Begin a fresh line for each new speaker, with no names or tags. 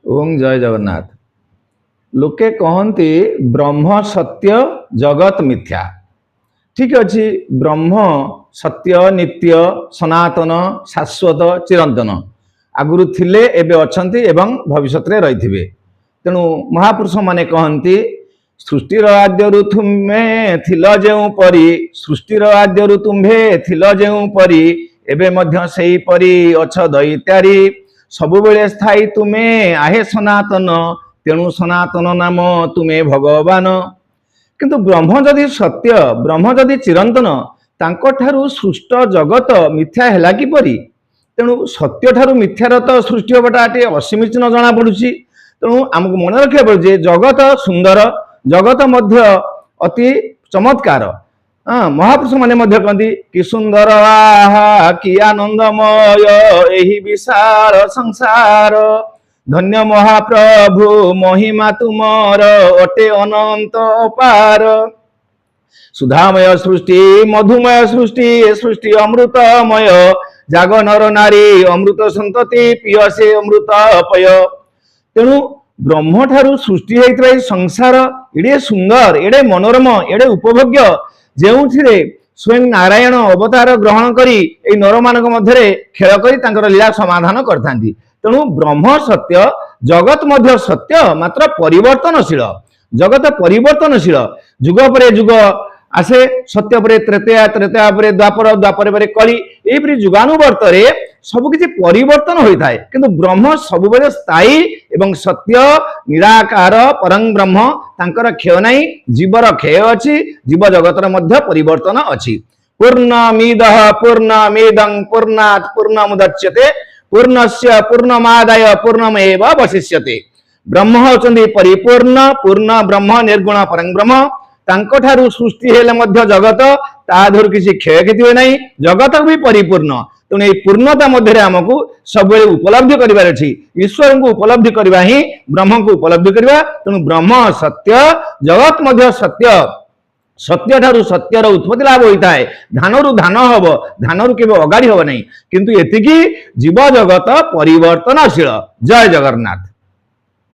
ओम जय जगन्नाथ। लोके कहती ब्रह्म सत्य जगत मिथ्या। ठीक अच्छे, ब्रह्म सत्य नित्य सनातन शाश्वत चिरंतन आगुरी थिले एबे अछंती एवं भविष्य रे रहिथिबे। तेणु महापुरुष माने कहती सृष्टिर आद्यरु तुम्हे थिल जेउ परी, सृष्टिर आद्यरु तुम्हे थिल जेउ परी, एबे मध्य सेही परी अछ दैत्यारी, सबुबेले स्थायी तुमे आहे सनातन, तेणु सनातन नाम तुमे भगवान। किंतु ब्रह्म जदि सत्य, ब्रह्म जदि चिरंतन, तांको ठारू सृष्ट जगत मिथ्या हैला किपरि? तेणु सत्य ठारू मिथ्यार तो सृष्टि होबाटा असीमित जना पड़ुछि। तेणु आमको मन रखा पड़े जगत सुंदर, जगत मध्य अति चमत्कार। महापुरुष माने मध्य कहती कि सुंदर आहा कि आनंदमय एही विशाल संसार, धन्य महाप्रभु महिमा तुमर अटे अनंत अपार। सुधामय सृष्टि मधुमय सृष्टि, सृष्टि अमृतमय, जाग नर नारी अमृत संतति पियसे अमृत पय। तेणु ब्रह्म ठारू सृष्टि होइतरा संसार एडे सुंदर, एडे मनोरम, एडे उपभोग्य, जेउथिरे स्वयं नारायण अवतार ग्रहण करी ए नर मानक मध्यरे खेल करी तांकर लीला समाधान करथांती। तेणु ब्रह्म सत्य, जगत मध्य सत्य, मात्र परिवर्तनशील। जगत परिवर्तनशील, जुग परे जुग आसे, सत्य परे त्रेतया, त्रेतया परे द्वापर, द्वापर परे कली, एपरि जुगानुवर्तरे सबकिछि परिवर्तन होता है। किंतु ब्रह्म सबुबेले स्थायी एवं सत्य निराकार परं ब्रह्म, तांकर क्षय नहीं, जीवर क्षय अछि, जीव जगतर मध्य परिवर्तन अछि। पूर्णमिदः पूर्णमिदं पूर्णात् पूर्णमुदच्यते, पूर्णस्य पूर्णमादाय पूर्णमेवावशिष्यते। ब्रह्म होचंदी परिपूर्ण, पूर्ण ब्रह्म निर्गुण परं ब्रह्म। तांको ठारू सृष्टि हेले मध्य जगत ताधुर किसी क्षय क्षति हुए नहीं, जगत भी परिपूर्ण। तेणु पूर्णता मध्य आमको सब उपलब्धि करार अच्छी, ईश्वर को उपलब्धि करवा ही ब्रह्म को उपलब्धि करवा। तेणु ब्रह्म सत्य, जगत मध्य सत्य, सत्य ठारू सत्यर उत्पत्ति लाभ होता है। धानरू धान हम, धानरू केवल अगाड़ी हम नहीं, किंतु एतिकी जीव जगत परिवर्तनशील। जय जगन्नाथ।